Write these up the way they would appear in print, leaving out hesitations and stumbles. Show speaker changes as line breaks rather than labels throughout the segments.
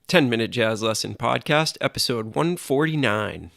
10-Minute Jazz Lesson Podcast, episode 149.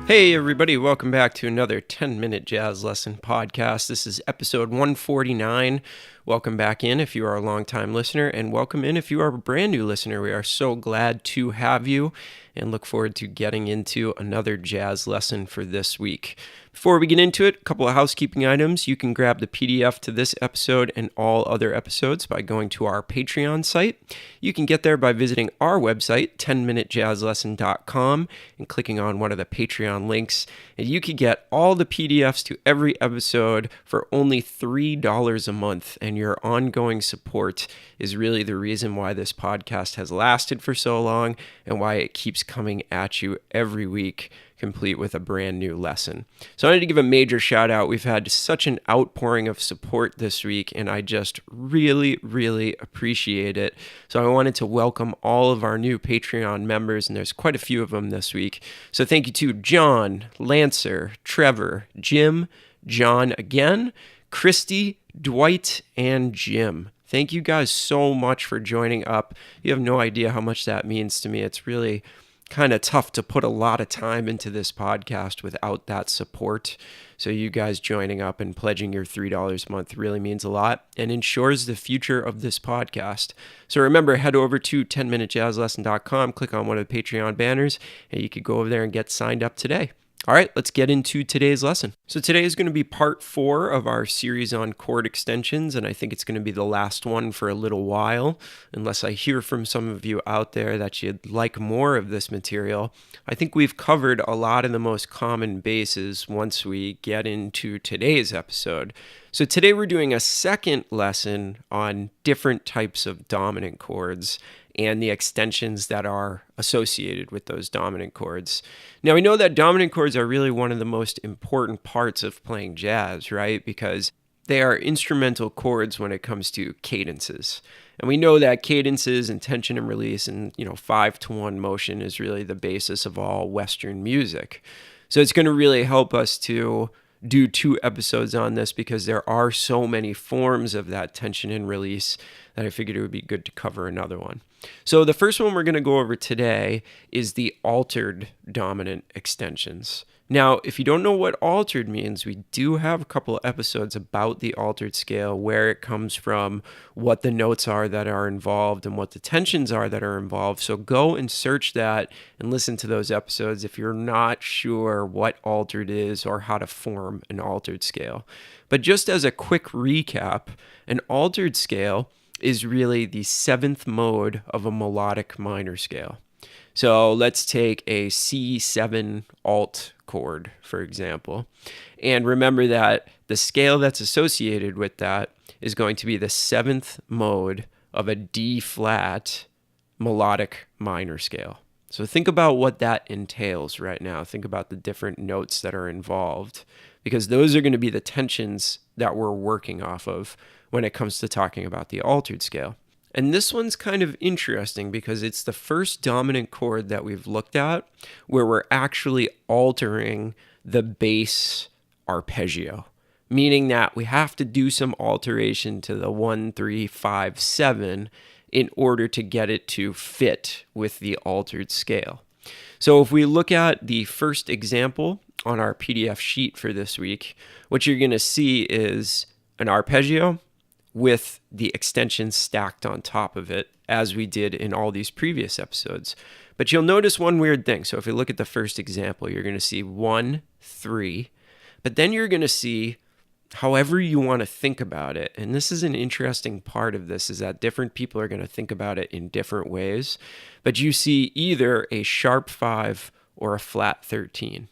Hey everybody, welcome back to another 10-Minute Jazz Lesson Podcast. This is episode 149. Welcome back in if you are a long-time listener, and welcome in if you are a brand new listener. We are so glad to have you and look forward to getting into another jazz lesson for this week. Before we get into it, a couple of housekeeping items. You can grab the PDF to this episode and all other episodes by going to our Patreon site. You can get there by visiting our website, 10minutejazzlesson.com, and clicking on one of the Patreon links. And you can get all the PDFs to every episode for only $3 a month. And your ongoing support is really the reason why this podcast has lasted for so long and why it keeps coming at you every week, complete with a brand new lesson. So I wanted to give a major shout out. We've had such an outpouring of support this week, and I just really appreciate it. So I wanted to welcome all of our new Patreon members, and there's quite a few of them this week. So thank you to John, Lancer, Trevor, Jim, John again, Christy, Dwight, and Jim. Thank you guys so much for joining up. You have no idea how much that means to me. It's really kind of tough to put a lot of time into this podcast without that support. So you guys joining up and pledging your $3 a month really means a lot and ensures the future of this podcast. So remember, head over to 10minutejazzlesson.com, click on one of the Patreon banners, and you could go over there and get signed up today. All right, let's get into today's lesson. So today is going to be part 4 of our series on chord extensions, and I think it's going to be the last one for a little while, unless I hear from some of you out there that you'd like more of this material. I think we've covered a lot of the most common bases once we get into today's episode. So today we're doing a second lesson on different types of dominant chords and the extensions that are associated with those dominant chords. Now, we know that dominant chords are really one of the most important parts of playing jazz, right? Because they are instrumental chords when it comes to cadences. And we know that cadences and tension and release and, 5-to-1 motion is really the basis of all Western music. So it's going to really help us to do 2 episodes on this because there are so many forms of that tension and release that I figured it would be good to cover another one. So the first one we're going to go over today is the altered dominant extensions. Now, if you don't know what altered means, we do have a couple of episodes about the altered scale, where it comes from, what the notes are that are involved, and what the tensions are that are involved. So go and search that and listen to those episodes if you're not sure what altered is or how to form an altered scale. But just as a quick recap, an altered scale is really the 7th mode of a melodic minor scale. So let's take a C7 alt chord, for example. And remember that the scale that's associated with that is going to be the 7th mode of a D flat melodic minor scale. So think about what that entails right now. Think about the different notes that are involved, because those are going to be the tensions that we're working off of when it comes to talking about the altered scale. And this one's kind of interesting because it's the first dominant chord that we've looked at where we're actually altering the bass arpeggio, meaning that we have to do some alteration to the 1, 3, 5, 7 in order to get it to fit with the altered scale. So if we look at the first example on our PDF sheet for this week, what you're going to see is an arpeggio with the extensions stacked on top of it, as we did in all these previous episodes. But you'll notice one weird thing. So if you look at the first example, you're going to see 1, 3, but then you're going to see however you want to think about it. And this is an interesting part of this, is that different people are going to think about it in different ways. But you see either a sharp 5 or a flat 13.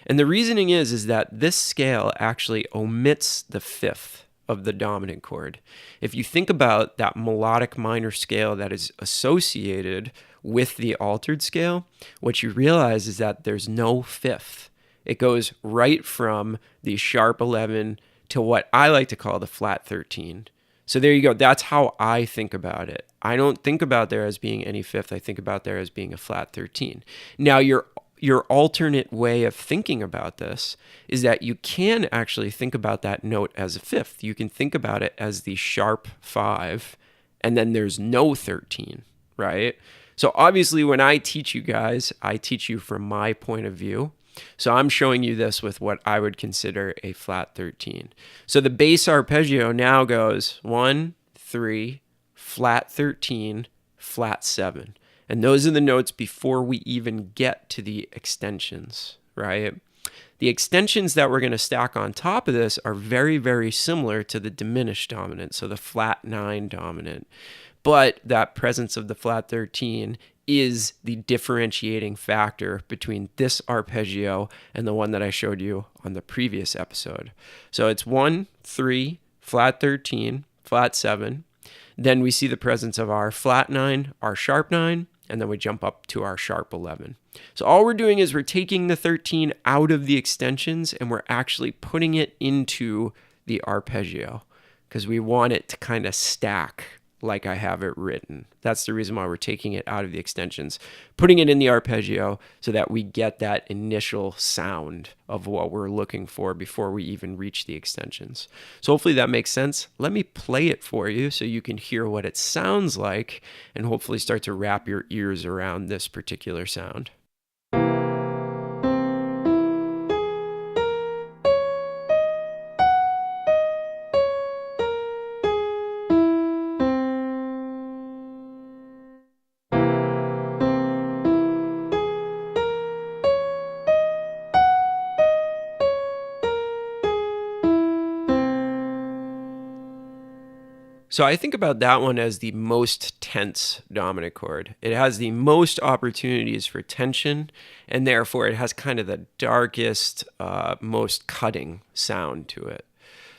And the reasoning is that this scale actually omits the 5th of the dominant chord. If you think about that melodic minor scale that is associated with the altered scale, what you realize is that there's no fifth. It goes right from the sharp 11 to what I like to call the flat 13. So there you go. That's how I think about it. I don't think about there as being any fifth. I think about there as being a flat 13. Now, your alternate way of thinking about this is that you can actually think about that note as a fifth. You can think about it as the sharp 5, and then there's no 13, right? So obviously when I teach you guys, I teach you from my point of view. So I'm showing you this with what I would consider a flat 13. So the bass arpeggio now goes 1, 3, flat 13, flat 7. And those are the notes before we even get to the extensions, right? The extensions that we're going to stack on top of this are very, very similar to the diminished dominant, so the flat 9 dominant. But that presence of the flat 13 is the differentiating factor between this arpeggio and the one that I showed you on the previous episode. So it's 1, 3, flat 13, flat 7. Then we see the presence of our flat 9, our sharp 9, and then we jump up to our sharp 11. So all we're doing is we're taking the 13 out of the extensions and we're actually putting it into the arpeggio because we want it to kind of stack like I have it written. That's the reason why we're taking it out of the extensions, putting it in the arpeggio so that we get that initial sound of what we're looking for before we even reach the extensions. So hopefully that makes sense. Let me play it for you so you can hear what it sounds like and hopefully start to wrap your ears around this particular sound. So I think about that one as the most tense dominant chord. It has the most opportunities for tension, and therefore it has kind of the darkest, most cutting sound to it.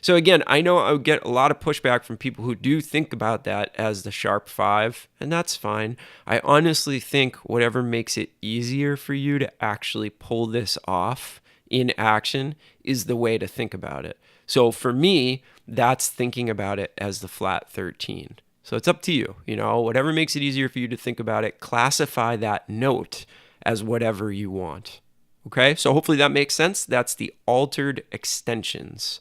So again, I know I would get a lot of pushback from people who do think about that as the sharp 5, and that's fine. I honestly think whatever makes it easier for you to actually pull this off in action is the way to think about it. So for me, that's thinking about it as the flat 13. So it's up to you, whatever makes it easier for you to think about it, classify that note as whatever you want. Okay, so hopefully that makes sense. That's the altered extensions.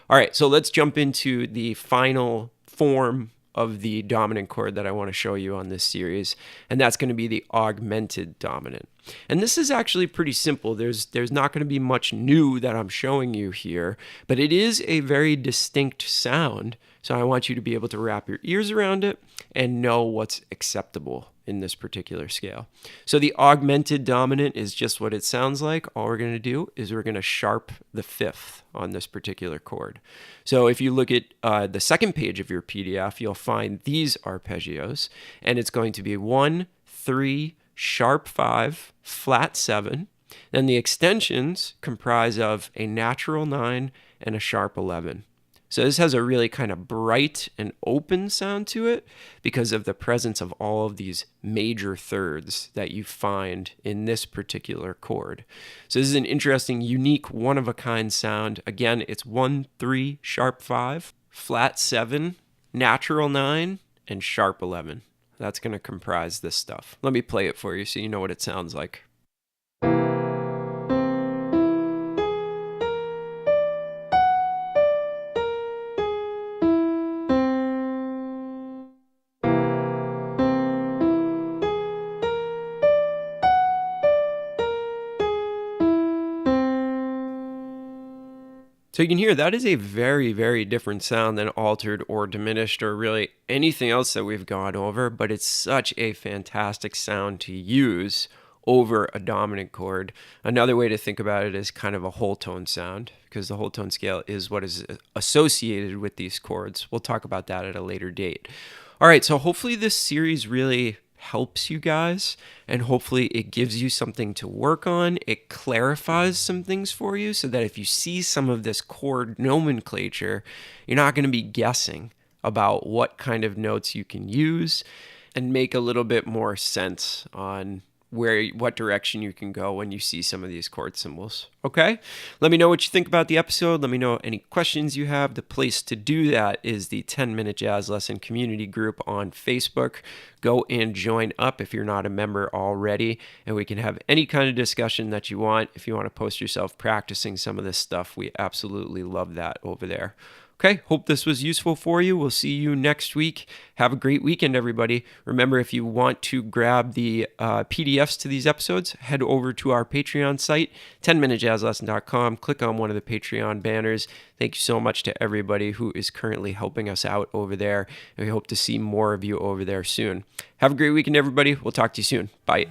All right, so let's jump into the final form of the dominant chord that I want to show you on this series, and that's going to be the augmented dominant. And this is actually pretty simple. There's not going to be much new that I'm showing you here, but it is a very distinct sound, so I want you to be able to wrap your ears around it and know what's acceptable in this particular scale. So the augmented dominant is just what it sounds like. All we're going to do is we're going to sharp the 5th on this particular chord. So if you look at the second page of your PDF, you'll find these arpeggios, and it's going to be 1, 3, sharp 5, flat 7. Then the extensions comprise of a natural 9 and a sharp 11. So this has a really kind of bright and open sound to it because of the presence of all of these major thirds that you find in this particular chord. So this is an interesting, unique, one-of-a-kind sound. Again, it's 1, 3, sharp 5, flat 7, natural 9, and sharp 11. That's going to comprise this stuff. Let me play it for you so you know what it sounds like. So you can hear that is a very, very different sound than altered or diminished or really anything else that we've gone over, but it's such a fantastic sound to use over a dominant chord. Another way to think about it is kind of a whole tone sound because the whole tone scale is what is associated with these chords. We'll talk about that at a later date. All right, so hopefully this series really helps you guys, and hopefully it gives you something to work on. It clarifies some things for you so that if you see some of this chord nomenclature, you're not going to be guessing about what kind of notes you can use. and make a little bit more sense on what direction you can go when you see some of these chord symbols. Okay? Let me know what you think about the episode. Let me know any questions you have. The place to do that is the 10-Minute Jazz Lesson community group on Facebook. Go and join up if you're not a member already, and we can have any kind of discussion that you want. If you want to post yourself practicing some of this stuff, we absolutely love that over there. Okay, hope this was useful for you. We'll see you next week. Have a great weekend, everybody. Remember, if you want to grab the PDFs to these episodes, head over to our Patreon site, 10minutejazzlesson.com. Click on one of the Patreon banners. Thank you so much to everybody who is currently helping us out over there, and we hope to see more of you over there soon. Have a great weekend, everybody. We'll talk to you soon. Bye.